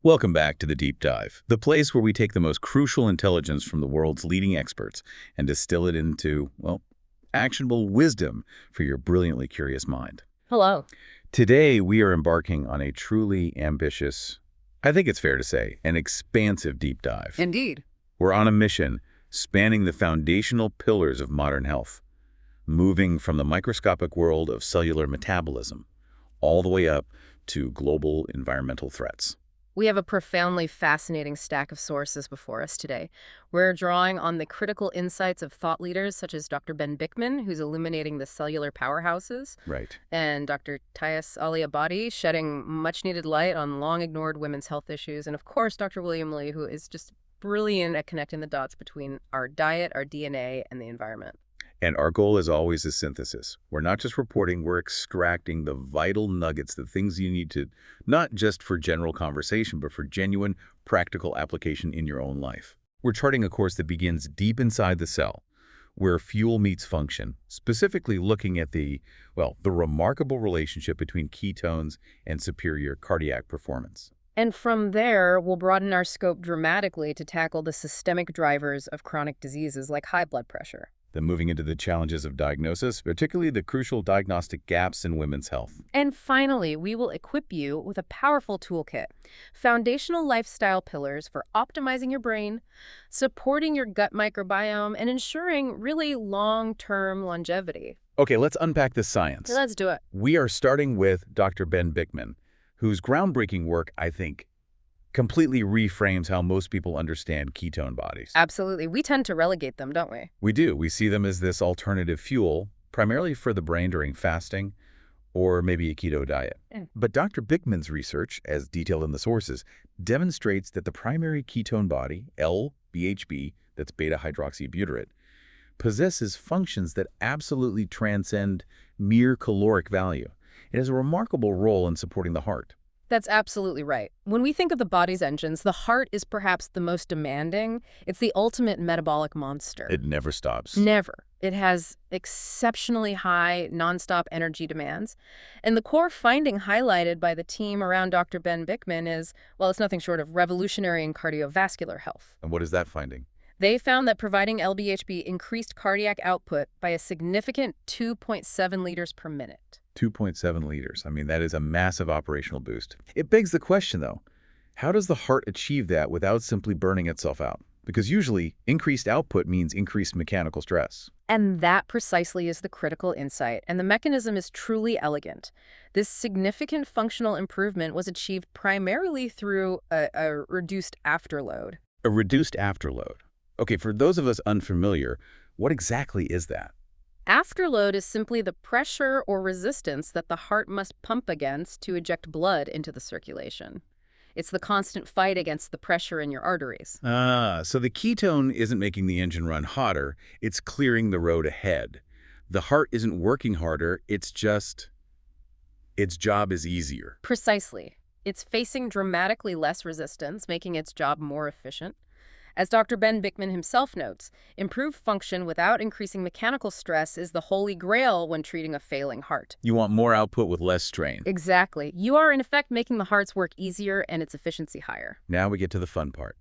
Welcome back to The Deep Dive, the place where we take the most crucial intelligence from the world's leading experts and distill it into, well, actionable wisdom for your brilliantly curious mind. Hello. Today, we are embarking on a truly ambitious, I think it's fair to say, an expansive deep dive. Indeed. We're on a mission spanning the foundational pillars of modern health, moving from the microscopic world of cellular metabolism all the way up to global environmental threats. We have a profoundly fascinating stack of sources before us today. We're drawing on the critical insights of thought leaders such as Dr. Ben Bikman, who's illuminating the cellular powerhouses, Right. and Dr. Tyus Ali-Abadi, shedding much-needed light on long-ignored women's health issues, and of course, Dr. William Li, who is just brilliant at connecting the dots between our diet, our DNA, and the environment. And our goal is always a synthesis. We're not just reporting, we're extracting the vital nuggets, the things you need to, not just for general conversation, but for genuine, practical application in your own life. We're charting a course that begins deep inside the cell, where fuel meets function, specifically looking at the remarkable relationship between ketones and superior cardiac performance. And from there, we'll broaden our scope dramatically to tackle the systemic drivers of chronic diseases like high blood pressure. Then moving into the challenges of diagnosis, particularly the crucial diagnostic gaps in women's health. And finally, we will equip you with a powerful toolkit, foundational lifestyle pillars for optimizing your brain, supporting your gut microbiome, and ensuring really long-term longevity. Okay, let's unpack the science. Let's do it. We are starting with Dr. Ben Bikman, whose groundbreaking work, I think, completely reframes how most people understand ketone bodies. Absolutely. We tend to relegate them, don't we? We do. We see them as this alternative fuel, primarily for the brain during fasting or maybe a keto diet. But Dr. Bikman's research, as detailed in the sources, demonstrates that the primary ketone body, L-BHB, that's beta-hydroxybutyrate, possesses functions that absolutely transcend mere caloric value. It has a remarkable role in supporting the heart. That's absolutely right. When we think of the body's engines, the heart is perhaps the most demanding. It's the ultimate metabolic monster. It never stops. Never. It has exceptionally high, nonstop energy demands. And the core finding highlighted by the team around Dr. Ben Bikman is, well, it's nothing short of revolutionary in cardiovascular health. And what is that finding? They found that providing LBHB increased cardiac output by a significant 2.7 liters per minute. 2.7 liters. I mean, that is a massive operational boost. It begs the question, though, how does the heart achieve that without simply burning itself out? Because usually, increased output means increased mechanical stress. And that precisely is the critical insight, and the mechanism is truly elegant. This significant functional improvement was achieved primarily through a reduced afterload. A reduced afterload. Okay, for those of us unfamiliar, what exactly is that? Afterload is simply the pressure or resistance that the heart must pump against to eject blood into the circulation. It's the constant fight against the pressure in your arteries. So the ketone isn't making the engine run hotter, it's clearing the road ahead. The heart isn't working harder, it's just, its job is easier. Precisely. It's facing dramatically less resistance, making its job more efficient. As Dr. Ben Bikman himself notes, improved function without increasing mechanical stress is the holy grail when treating a failing heart. You want more output with less strain. Exactly. You are, in effect, making the heart's work easier and its efficiency higher. Now we get to the fun part,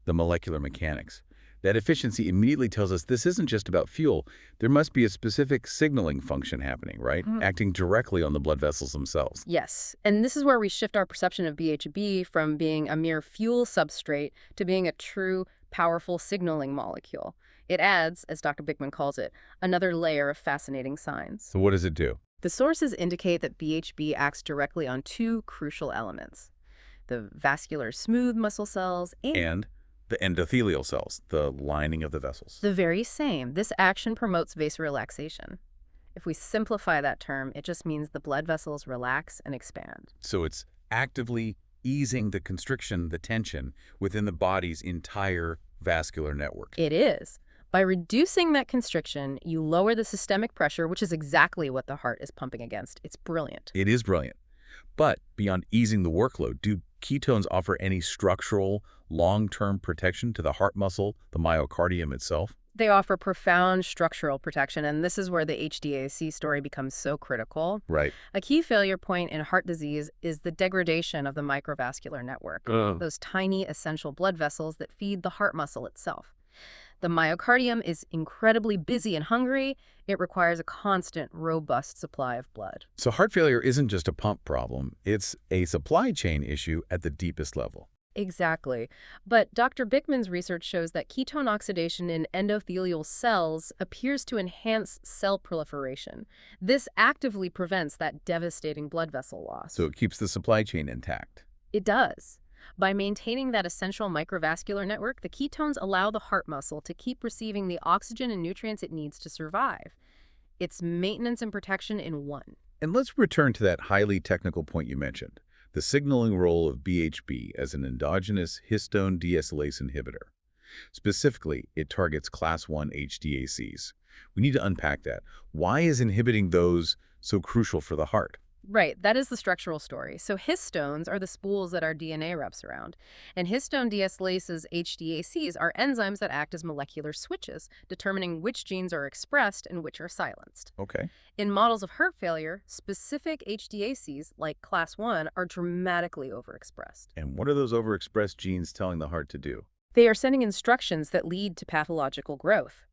the molecular mechanics. That efficiency immediately tells us this isn't just about fuel. There must be a specific signaling function happening, right? Acting directly on the blood vessels themselves. Yes, and this is where we shift our perception of BHB from being a mere fuel substrate to being a true, powerful signaling molecule. It adds, as Dr. Bikman calls it, another layer of fascinating signs. So what does it do? The sources indicate that BHB acts directly on two crucial elements: the vascular smooth muscle cells and the endothelial cells, the lining of the vessels. The very same. This action promotes vasorelaxation. If we simplify that term, it just means the blood vessels relax and expand. So it's actively easing the constriction, the tension, within the body's entire vascular network. It is. By reducing that constriction, you lower the systemic pressure, which is exactly what the heart is pumping against. It's brilliant. It is brilliant. But beyond easing the workload, do ketones offer any structural, long-term protection to the heart muscle, the myocardium itself? They offer profound structural protection, and this is where the HDAC story becomes so critical. Right. A key failure point in heart disease is the degradation of the microvascular network, those tiny essential blood vessels that feed the heart muscle itself. The myocardium is incredibly busy and hungry. It requires a constant, robust supply of blood. So heart failure isn't just a pump problem. It's a supply chain issue at the deepest level. Exactly. But Dr. Bickman's research shows that ketone oxidation in endothelial cells appears to enhance cell proliferation. This actively prevents that devastating blood vessel loss. So it keeps the supply chain intact. It does. By maintaining that essential microvascular network, the ketones allow the heart muscle to keep receiving the oxygen and nutrients it needs to survive. It's maintenance and protection in one. And let's return to that highly technical point you mentioned, the signaling role of BHB as an endogenous histone deacylase inhibitor. Specifically, it targets class 1 HDACs. We need to unpack that. Why is inhibiting those so crucial for the heart? Right, that is the structural story. So histones are the spools that our DNA wraps around. And histone deacylases, HDACs, are enzymes that act as molecular switches, determining which genes are expressed and which are silenced. Okay. In models of heart failure, specific HDACs, like class 1, are dramatically overexpressed. And what are those overexpressed genes telling the heart to do? They are sending instructions that lead to pathological growth.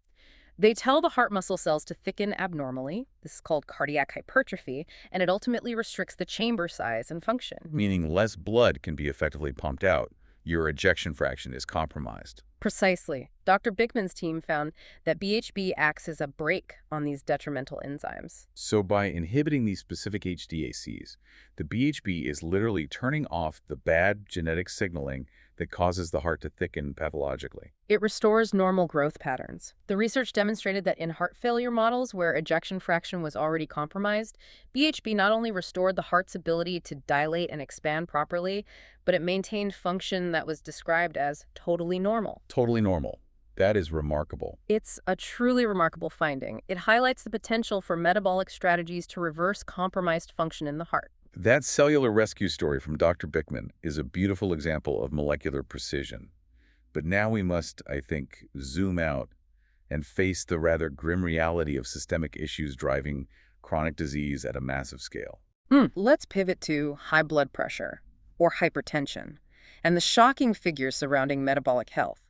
They tell the heart muscle cells to thicken abnormally. This is called cardiac hypertrophy, and it ultimately restricts the chamber size and function. Meaning less blood can be effectively pumped out. Your ejection fraction is compromised. Precisely. Dr. Bickman's team found that BHB acts as a brake on these detrimental enzymes. So by inhibiting these specific HDACs, the BHB is literally turning off the bad genetic signaling that causes the heart to thicken pathologically. It restores normal growth patterns. The research demonstrated that in heart failure models where ejection fraction was already compromised, BHB not only restored the heart's ability to dilate and expand properly, but it maintained function that was described as totally normal. Totally normal. That is remarkable. It's a truly remarkable finding. It highlights the potential for metabolic strategies to reverse compromised function in the heart. That cellular rescue story from Dr. Bickman is a beautiful example of molecular precision. But now we must, I think, zoom out and face the rather grim reality of systemic issues driving chronic disease at a massive scale. Let's pivot to high blood pressure, or hypertension, and the shocking figures surrounding metabolic health.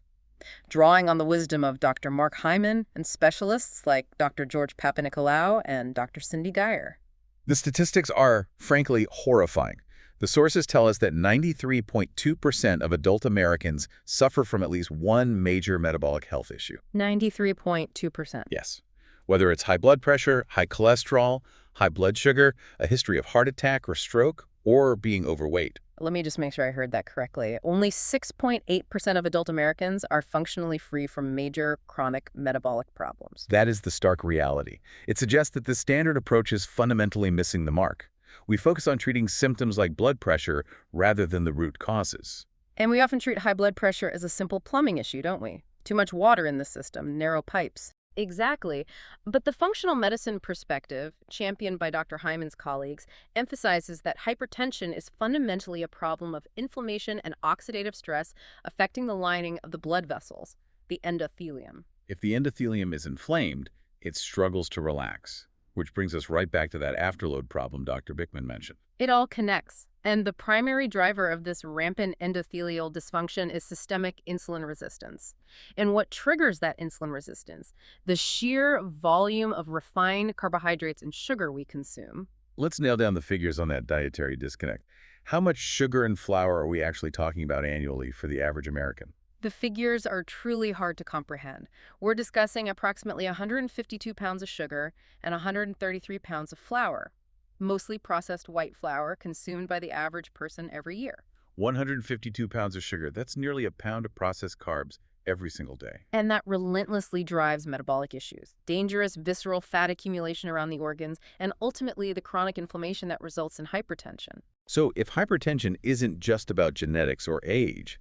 Drawing on the wisdom of Dr. Mark Hyman and specialists like Dr. George Papanicolaou and Dr. Cindy Geyer. The statistics are, frankly, horrifying. The sources tell us that 93.2% of adult Americans suffer from at least one major metabolic health issue. 93.2%. Yes. Whether it's high blood pressure, high cholesterol, high blood sugar, a history of heart attack or stroke, or being overweight. Let me just make sure I heard that correctly. Only 6.8% of adult Americans are functionally free from major chronic metabolic problems. That is the stark reality. It suggests that the standard approach is fundamentally missing the mark. We focus on treating symptoms like blood pressure rather than the root causes. And we often treat high blood pressure as a simple plumbing issue, don't we? Too much water in the system, narrow pipes. Exactly. But the functional medicine perspective, championed by Dr. Hyman's colleagues, emphasizes that hypertension is fundamentally a problem of inflammation and oxidative stress affecting the lining of the blood vessels, the endothelium. If the endothelium is inflamed, it struggles to relax, which brings us right back to that afterload problem Dr. Bickman mentioned. It all connects. And the primary driver of this rampant endothelial dysfunction is systemic insulin resistance. And what triggers that insulin resistance? The sheer volume of refined carbohydrates and sugar we consume. Let's nail down the figures on that dietary disconnect. How much sugar and flour are we actually talking about annually for the average American? The figures are truly hard to comprehend. We're discussing approximately 152 pounds of sugar and 133 pounds of flour. Mostly processed white flour consumed by the average person every year. 152 pounds of sugar. That's nearly a pound of processed carbs every single day. And that relentlessly drives metabolic issues, dangerous visceral fat accumulation around the organs, and ultimately the chronic inflammation that results in hypertension. So if hypertension isn't just about genetics or age,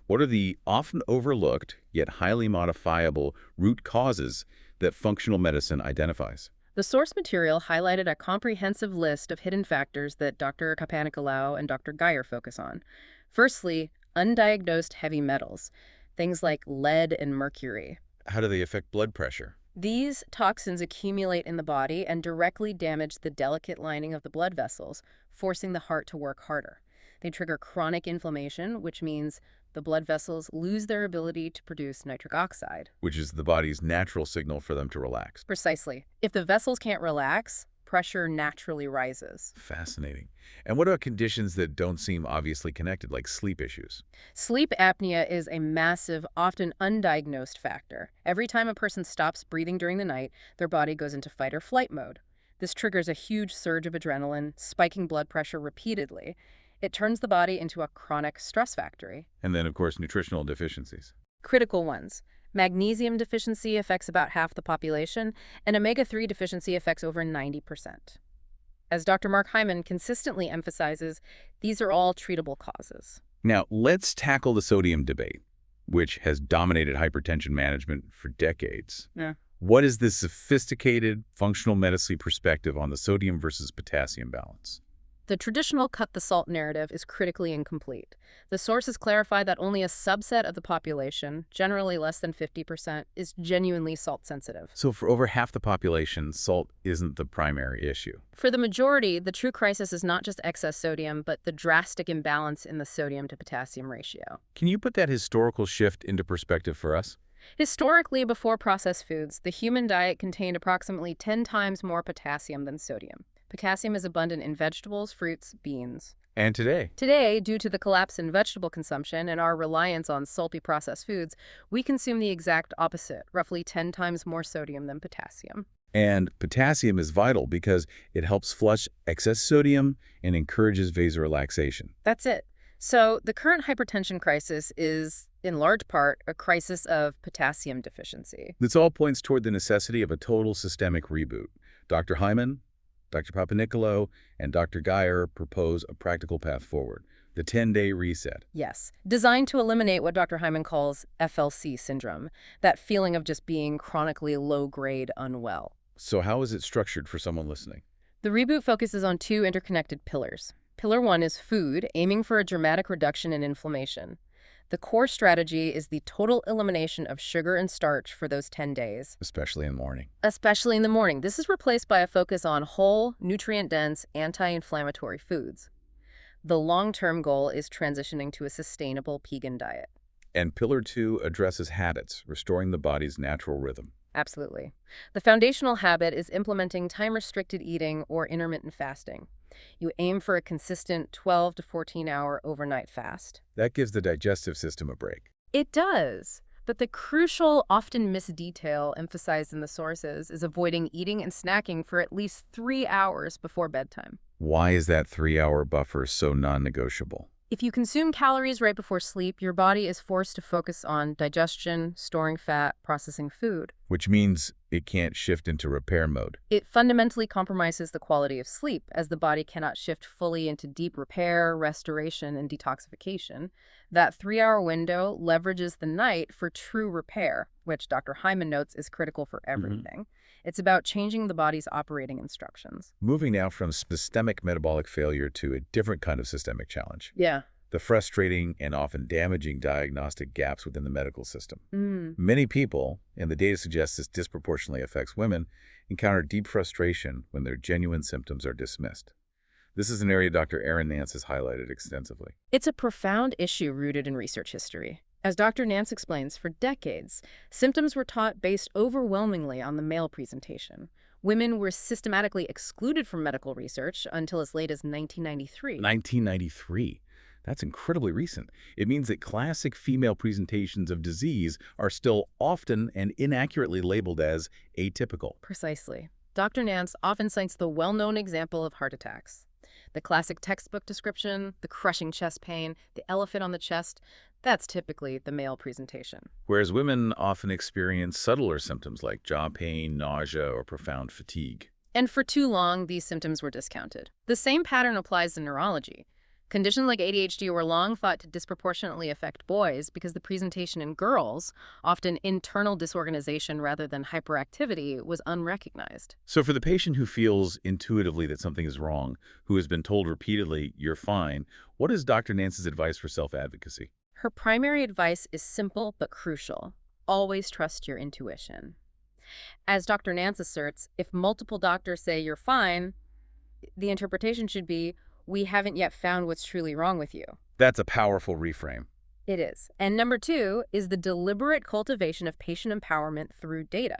what are the often overlooked yet highly modifiable root causes that functional medicine identifies? The source material highlighted a comprehensive list of hidden factors that Dr. Papanicolaou and Dr. Geyer focus on. Firstly, undiagnosed heavy metals, things like lead and mercury. How do they affect blood pressure? These toxins accumulate in the body and directly damage the delicate lining of the blood vessels, forcing the heart to work harder. They trigger chronic inflammation, which means the blood vessels lose their ability to produce nitric oxide. Which is the body's natural signal for them to relax. Precisely. If the vessels can't relax, pressure naturally rises. Fascinating. And what about conditions that don't seem obviously connected, like sleep issues? Sleep apnea is a massive, often undiagnosed factor. Every time a person stops breathing during the night, their body goes into fight or flight mode. This triggers a huge surge of adrenaline, spiking blood pressure repeatedly. It turns the body into a chronic stress factory. And then, of course, nutritional deficiencies. Critical ones. Magnesium deficiency affects about half the population, and omega-3 deficiency affects over 90%. As Dr. Mark Hyman consistently emphasizes, these are all treatable causes. Now, let's tackle the sodium debate, which has dominated hypertension management for decades. Yeah. What is the sophisticated functional medicine perspective on the sodium versus potassium balance? The traditional cut-the-salt narrative is critically incomplete. The sources clarify that only a subset of the population, generally less than 50%, is genuinely salt-sensitive. So for over half the population, salt isn't the primary issue. For the majority, the true crisis is not just excess sodium, but the drastic imbalance in the sodium-to-potassium ratio. Can you put that historical shift into perspective for us? Historically, before processed foods, the human diet contained approximately 10 times more potassium than sodium. Potassium is abundant in vegetables, fruits, beans. And today? Today, due to the collapse in vegetable consumption and our reliance on salty processed foods, we consume the exact opposite, roughly 10 times more sodium than potassium. And potassium is vital because it helps flush excess sodium and encourages vasorelaxation. That's it. So the current hypertension crisis is, in large part, a crisis of potassium deficiency. This all points toward the necessity of a total systemic reboot. Dr. Hyman, Dr. Papanicolaou, and Dr. Geyer propose a practical path forward, the 10-day reset. Yes, designed to eliminate what Dr. Hyman calls FLC syndrome, that feeling of just being chronically low-grade unwell. So how is it structured for someone listening? The reboot focuses on two interconnected pillars. Pillar 1 is food, aiming for a dramatic reduction in inflammation. The core strategy is the total elimination of sugar and starch for those 10 days. Especially in the morning. Especially in the morning. This is replaced by a focus on whole, nutrient-dense, anti-inflammatory foods. The long-term goal is transitioning to a sustainable vegan diet. And Pillar 2 addresses habits, restoring the body's natural rhythm. Absolutely. The foundational habit is implementing time-restricted eating or intermittent fasting. You aim for a consistent 12 to 14-hour overnight fast. That gives the digestive system a break. It does. But the crucial, often missed detail emphasized in the sources is avoiding eating and snacking for at least 3 hours before bedtime. Why is that 3-hour buffer so non-negotiable? If you consume calories right before sleep, your body is forced to focus on digestion, storing fat, processing food. Which means it can't shift into repair mode. It fundamentally compromises the quality of sleep, as the body cannot shift fully into deep repair, restoration, and detoxification. That 3-hour window leverages the night for true repair, which Dr. Hyman notes is critical for everything. It's about changing the body's operating instructions. Moving now from systemic metabolic failure to a different kind of systemic challenge. Yeah. The frustrating and often damaging diagnostic gaps within the medical system. Many people, and the data suggests this disproportionately affects women, encounter deep frustration when their genuine symptoms are dismissed. This is an area Dr. Erin Nance has highlighted extensively. It's a profound issue rooted in research history. As Dr. Nance explains, for decades, symptoms were taught based overwhelmingly on the male presentation. Women were systematically excluded from medical research until as late as 1993. 1993. That's incredibly recent. It means that classic female presentations of disease are still often and inaccurately labeled as atypical. Precisely. Dr. Nance often cites the well-known example of heart attacks. The classic textbook description, the crushing chest pain, the elephant on the chest, that's typically the male presentation. Whereas women often experience subtler symptoms like jaw pain, nausea, or profound fatigue. And for too long, these symptoms were discounted. The same pattern applies to neurology. Conditions like ADHD were long thought to disproportionately affect boys because the presentation in girls, often internal disorganization rather than hyperactivity, was unrecognized. So for the patient who feels intuitively that something is wrong, who has been told repeatedly, "You're fine," what is Dr. Nance's advice for self-advocacy? Her primary advice is simple but crucial. always trust your intuition. As Dr. Nance asserts, if multiple doctors say you're fine, the interpretation should be, we haven't yet found what's truly wrong with you. That's a powerful reframe. It is. And number 2 is the deliberate cultivation of patient empowerment through data.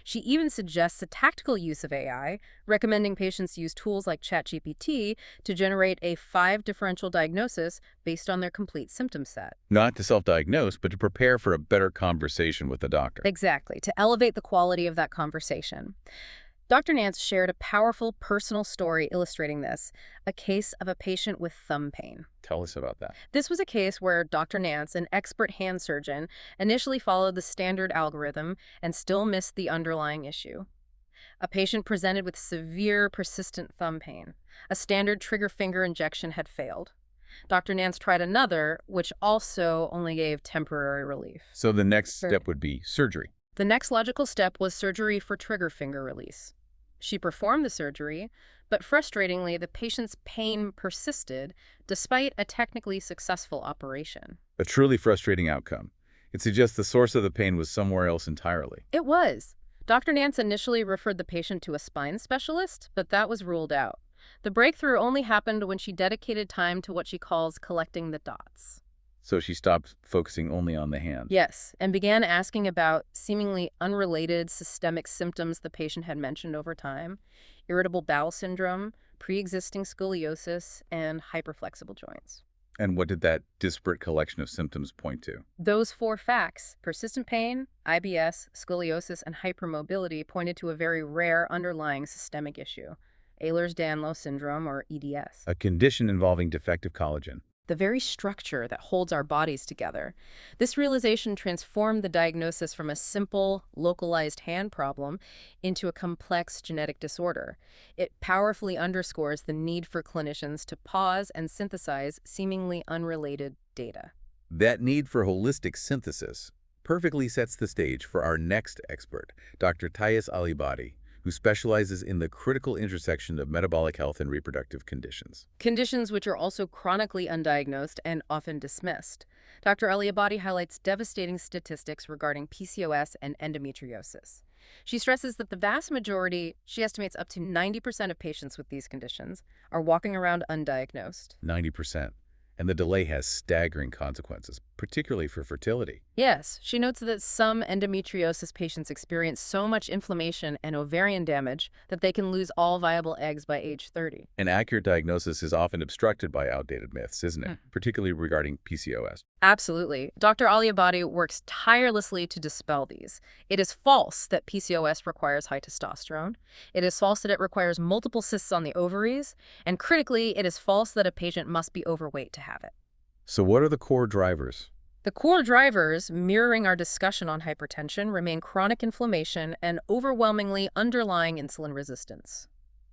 She even suggests a tactical use of AI, recommending patients use tools like ChatGPT to generate a 5-differential diagnosis based on their complete symptom set. Not to self-diagnose, but to prepare for a better conversation with the doctor. Exactly, to elevate the quality of that conversation. Dr. Nance shared a powerful personal story illustrating this, a case of a patient with thumb pain. Tell us about that. This was a case where Dr. Nance, an expert hand surgeon, initially followed the standard algorithm and still missed the underlying issue. A patient presented with severe, persistent thumb pain. A standard trigger finger injection had failed. Dr. Nance tried another, which also only gave temporary relief. So the next step would be surgery. The next logical step was surgery for trigger finger release. She performed the surgery, but frustratingly, the patient's pain persisted despite a technically successful operation. A truly frustrating outcome. It suggests the source of the pain was somewhere else entirely. It was. Dr. Nance initially referred the patient to a spine specialist, but that was ruled out. The breakthrough only happened when she dedicated time to what she calls collecting the dots. So she stopped focusing only on the hand. Yes, and began asking about seemingly unrelated systemic symptoms the patient had mentioned over time: irritable bowel syndrome, pre-existing scoliosis, and hyperflexible joints. And what did that disparate collection of symptoms point to? Those 4 facts, persistent pain, IBS, scoliosis, and hypermobility, pointed to a very rare underlying systemic issue: Ehlers-Danlos syndrome, or EDS. A condition involving defective collagen. The very structure that holds our bodies together. This realization transformed the diagnosis from a simple, localized hand problem into a complex genetic disorder. It powerfully underscores the need for clinicians to pause and synthesize seemingly unrelated data. That need for holistic synthesis perfectly sets the stage for our next expert, Dr. Tyus Alibadi, who specializes in the critical intersection of metabolic health and reproductive conditions. Conditions which are also chronically undiagnosed and often dismissed. Dr. Alibadi highlights devastating statistics regarding PCOS and endometriosis. She stresses that the vast majority, she estimates up to 90% of patients with these conditions, are walking around undiagnosed. 90%. And the delay has staggering consequences, particularly for fertility. Yes, she notes that some endometriosis patients experience so much inflammation and ovarian damage that they can lose all viable eggs by age 30. An accurate diagnosis is often obstructed by outdated myths, isn't it? Particularly regarding PCOS. Absolutely. Dr. Alibadi works tirelessly to dispel these. It is false that PCOS requires high testosterone. It is false that it requires multiple cysts on the ovaries. And critically, it is false that a patient must be overweight to have it. So what are the core drivers? The core drivers, mirroring our discussion on hypertension, remain chronic inflammation and overwhelmingly underlying insulin resistance.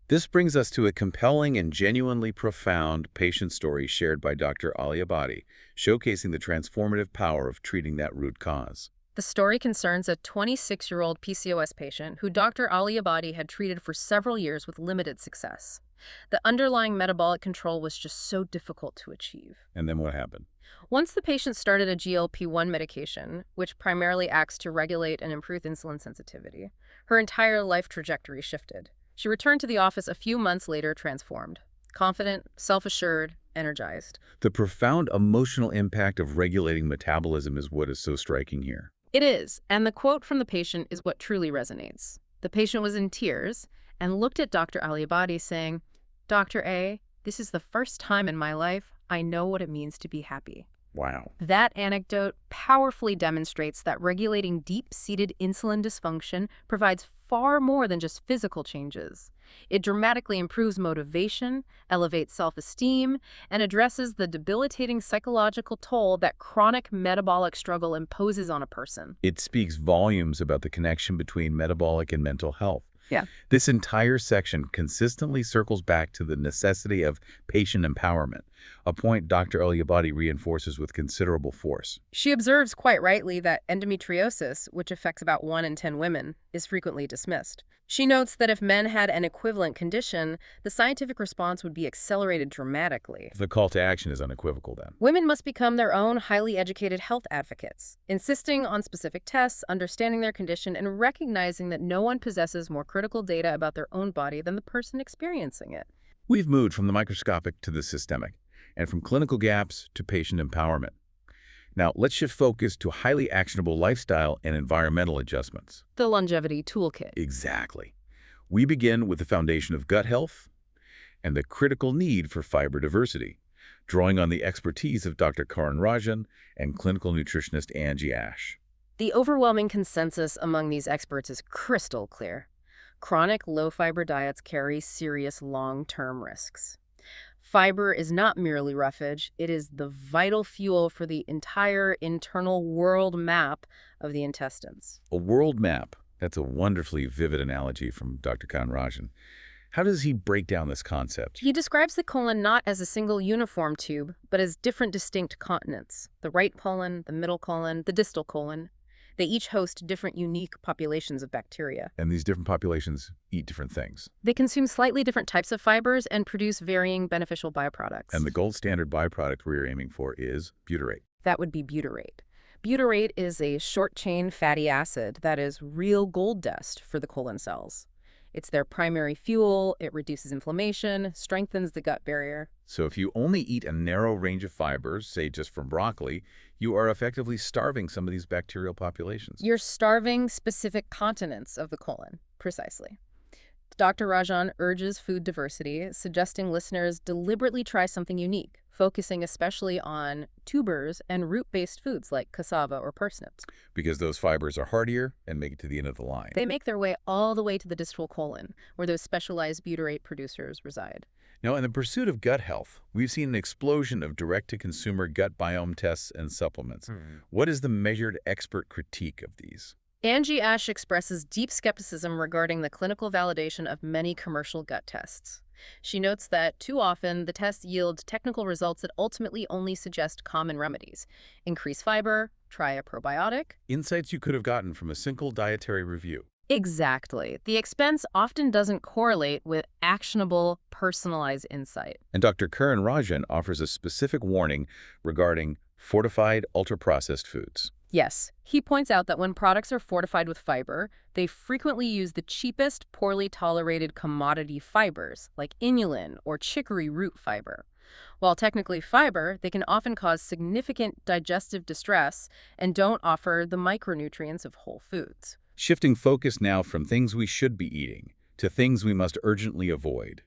This brings us to a compelling and genuinely profound patient story shared by Dr. Alibadi, showcasing the transformative power of treating that root cause. The story concerns a 26-year-old PCOS patient who Dr. Alibadi had treated for several years with limited success. The underlying metabolic control was just so difficult to achieve. And then what happened? Once the patient started a GLP-1 medication, which primarily acts to regulate and improve insulin sensitivity, her entire life trajectory shifted. She returned to the office a few months later transformed, confident, self-assured, energized. The profound emotional impact of regulating metabolism is what is so striking here. It is, and the quote from the patient is what truly resonates. The patient was in tears and looked at Dr. Alibadi saying, "Dr. A, this is the first time in my life I know what it means to be happy." Wow. That anecdote powerfully demonstrates that regulating deep-seated insulin dysfunction provides far more than just physical changes. It dramatically improves motivation, elevates self-esteem, and addresses the debilitating psychological toll that chronic metabolic struggle imposes on a person. It speaks volumes about the connection between metabolic and mental health. Yeah. This entire section consistently circles back to the necessity of patient empowerment, a point Dr. Alibadi reinforces with considerable force. She observes quite rightly that endometriosis, which affects about 1 in 10 women, is frequently dismissed. She notes that if men had an equivalent condition, the scientific response would be accelerated dramatically. The call to action is unequivocal then. Women must become their own highly educated health advocates, insisting on specific tests, understanding their condition, and recognizing that no one possesses more critical data about their own body than the person experiencing it. We've moved from the microscopic to the systemic, and from clinical gaps to patient empowerment. Now, let's shift focus to highly actionable lifestyle and environmental adjustments. The longevity toolkit. Exactly. We begin with the foundation of gut health and the critical need for fiber diversity, drawing on the expertise of Dr. Karan Rajan and clinical nutritionist Angie Ash. The overwhelming consensus among these experts is crystal clear. Chronic low-fiber diets carry serious long-term risks. Fiber is not merely roughage, it is the vital fuel for the entire internal world map of the intestines. A world map. That's a wonderfully vivid analogy from Dr. Karan Rajan. How does he break down this concept? He describes the colon not as a single uniform tube, but as different distinct continents. The right colon, the middle colon, the distal colon. They each host different unique populations of bacteria. And these different populations eat different things. They consume slightly different types of fibers and produce varying beneficial byproducts. And the gold standard byproduct we're aiming for is butyrate. That would be butyrate. Butyrate is a short-chain fatty acid that is real gold dust for the colon cells. It's their primary fuel, it reduces inflammation, strengthens the gut barrier. So if you only eat a narrow range of fibers, say just from broccoli, you are effectively starving some of these bacterial populations. You're starving specific continents of the colon, precisely. Dr. Rajan urges food diversity, suggesting listeners deliberately try something unique, focusing especially on tubers and root-based foods like cassava or parsnips. Because those fibers are hardier and make it to the end of the line. They make their way all the way to the distal colon, where those specialized butyrate producers reside. Now, in the pursuit of gut health, we've seen an explosion of direct-to-consumer gut biome tests and supplements. What is the measured expert critique of these? Angie Ash expresses deep skepticism regarding the clinical validation of many commercial gut tests. She notes that too often the tests yield technical results that ultimately only suggest common remedies. Increase fiber, try a probiotic. Insights you could have gotten from a single dietary review. Exactly. The expense often doesn't correlate with actionable, personalized insight. And Dr. Karan Rajan offers a specific warning regarding fortified, ultra-processed foods. Yes, he points out that when products are fortified with fiber, they frequently use the cheapest, poorly tolerated commodity fibers, like inulin or chicory root fiber. While technically fiber, they can often cause significant digestive distress and don't offer the micronutrients of whole foods. Shifting focus now from things we should be eating to things we must urgently avoid.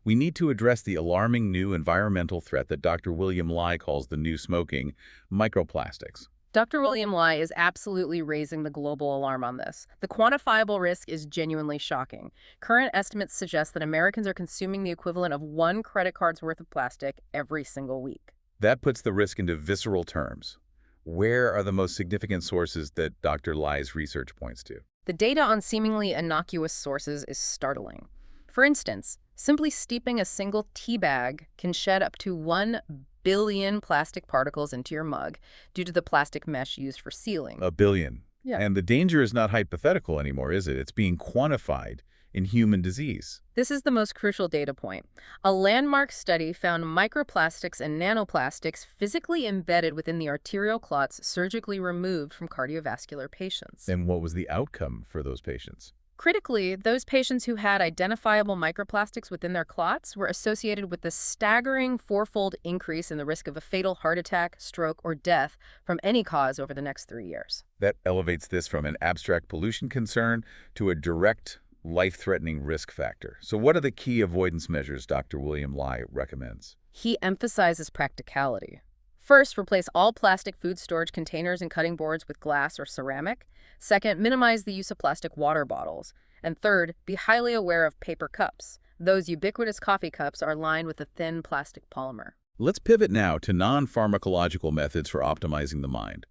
We need to address the alarming new environmental threat that Dr. William Lai calls the new smoking, microplastics. Dr. William Lai is absolutely raising the global alarm on this. The quantifiable risk is genuinely shocking. Current estimates suggest that Americans are consuming the equivalent of one credit card's worth of plastic every single week. That puts the risk into visceral terms. Where are the most significant sources that Dr. Lai's research points to? The data on seemingly innocuous sources is startling. For instance, simply steeping a single tea bag can shed up to 1 billion plastic particles into your mug due to the plastic mesh used for sealing. A billion. Yeah. And the danger is not hypothetical anymore, is it? It's being quantified in human disease. This is the most crucial data point. A landmark study found microplastics and nanoplastics physically embedded within the arterial clots surgically removed from cardiovascular patients. And what was the outcome for those patients? Critically, those patients who had identifiable microplastics within their clots were associated with a staggering fourfold increase in the risk of a fatal heart attack, stroke, or death from any cause over the next 3 years. That elevates this from an abstract pollution concern to a direct, life-threatening risk factor. So what are the key avoidance measures Dr. William Lai recommends? He emphasizes practicality. First, replace all plastic food storage containers and cutting boards with glass or ceramic. Second, minimize the use of plastic water bottles. And third, be highly aware of paper cups. Those ubiquitous coffee cups are lined with a thin plastic polymer. Let's pivot now to non-pharmacological methods for optimizing the mind,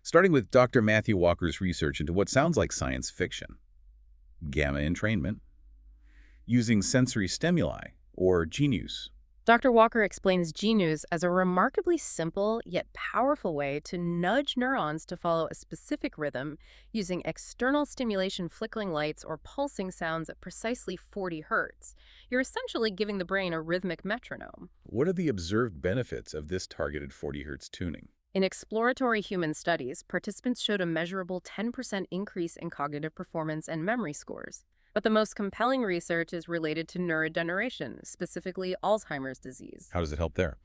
starting with Dr. Matthew Walker's research into what sounds like science fiction. Gamma entrainment, using sensory stimuli, or genius. Dr. Walker explains G-News as a remarkably simple yet powerful way to nudge neurons to follow a specific rhythm using external stimulation flickering lights or pulsing sounds at precisely 40 hertz. You're essentially giving the brain a rhythmic metronome. What are the observed benefits of this targeted 40 Hz tuning? In exploratory human studies, participants showed a measurable 10% increase in cognitive performance and memory scores. But the most compelling research is related to neurodegeneration, specifically Alzheimer's disease. How does it help there?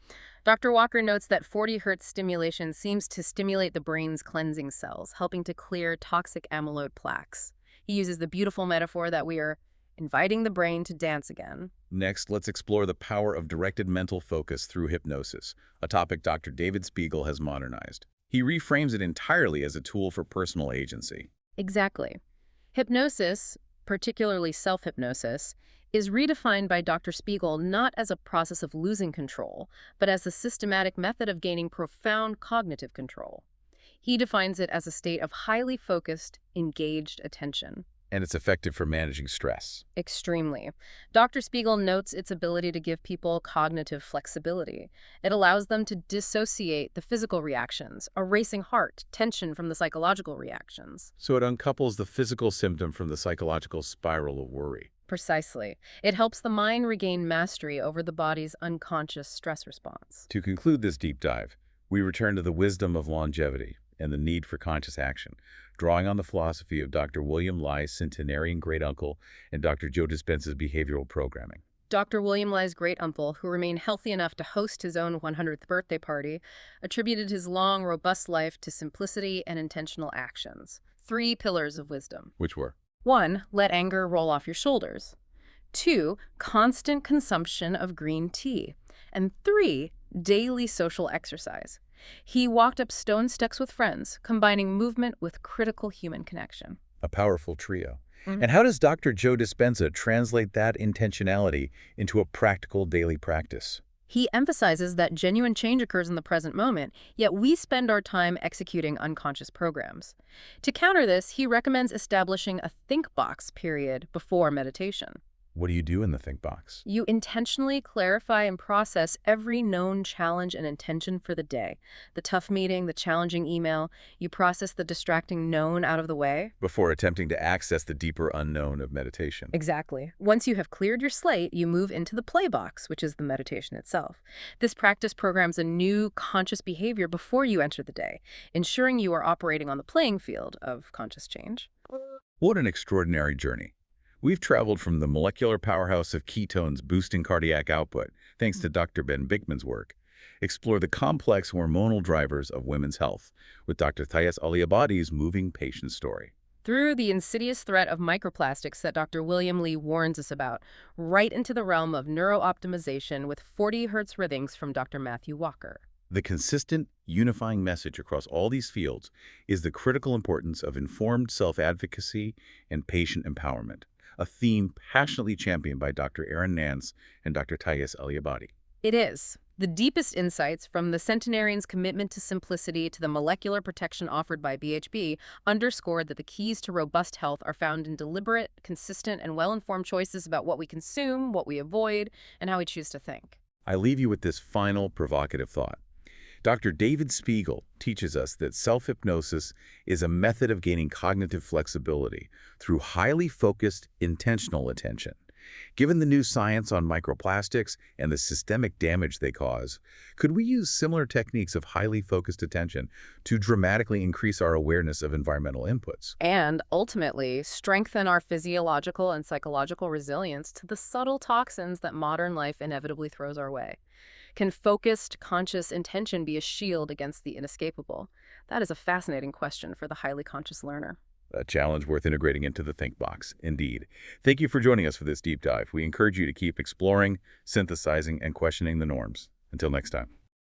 Dr. Walker notes that 40 hertz stimulation seems to stimulate the brain's cleansing cells, helping to clear toxic amyloid plaques. He uses the beautiful metaphor that we are inviting the brain to dance again. Next, let's explore the power of directed mental focus through hypnosis, a topic Dr. David Spiegel has modernized. He reframes it entirely as a tool for personal agency. Exactly. Hypnosis, particularly self-hypnosis, is redefined by Dr. Spiegel not as a process of losing control, but as a systematic method of gaining profound cognitive control. He defines it as a state of highly focused, engaged attention. And it's effective for managing stress. Extremely. Dr. Spiegel notes its ability to give people cognitive flexibility. It allows them to dissociate the physical reactions, a racing heart, tension from the psychological reactions. So it uncouples the physical symptom from the psychological spiral of worry. Precisely. It helps the mind regain mastery over the body's unconscious stress response. To conclude this deep dive, we return to the wisdom of longevity and the need for conscious action, drawing on the philosophy of Dr. William Lai's centenarian great-uncle and Dr. Joe Dispenza's behavioral programming. Dr. William Lai's great-uncle, who remained healthy enough to host his own 100th birthday party, attributed his long, robust life to simplicity and intentional actions. 3 pillars of wisdom. Which were? 1. Let anger roll off your shoulders. 2. Constant consumption of green tea. And 3. Daily social exercise. He walked up stone steps with friends, combining movement with critical human connection. A powerful trio. And how does Dr. Joe Dispenza translate that intentionality into a practical daily practice? He emphasizes that genuine change occurs in the present moment, yet we spend our time executing unconscious programs. To counter this, he recommends establishing a think box period before meditation. What do you do in the think box? You intentionally clarify and process every known challenge and intention for the day. The tough meeting, the challenging email. You process the distracting known out of the way. Before attempting to access the deeper unknown of meditation. Exactly. Once you have cleared your slate, you move into the play box, which is the meditation itself. This practice programs a new conscious behavior before you enter the day, ensuring you are operating on the playing field of conscious change. What an extraordinary journey. We've traveled from the molecular powerhouse of ketones boosting cardiac output, thanks to Dr. Ben Bikman's work, explore the complex hormonal drivers of women's health with Dr. Thais Aliabadi's moving patient story. Through the insidious threat of microplastics that Dr. William Lee warns us about, right into the realm of neurooptimization with 40 hertz rhythms from Dr. Matthew Walker. The consistent, unifying message across all these fields is the critical importance of informed self-advocacy and patient empowerment, a theme passionately championed by Dr. Erin Nance and Dr. Thais Aliabadi. It is. The deepest insights, from the centenarian's commitment to simplicity to the molecular protection offered by BHB, underscored that the keys to robust health are found in deliberate, consistent, and well-informed choices about what we consume, what we avoid, and how we choose to think. I leave you with this final provocative thought. Dr. David Spiegel teaches us that self-hypnosis is a method of gaining cognitive flexibility through highly focused, intentional attention. Given the new science on microplastics and the systemic damage they cause, could we use similar techniques of highly focused attention to dramatically increase our awareness of environmental inputs? And ultimately, strengthen our physiological and psychological resilience to the subtle toxins that modern life inevitably throws our way. Can focused, conscious intention be a shield against the inescapable? That is a fascinating question for the highly conscious learner. A challenge worth integrating into the think box, indeed. Thank you for joining us for this deep dive. We encourage you to keep exploring, synthesizing, and questioning the norms. Until next time.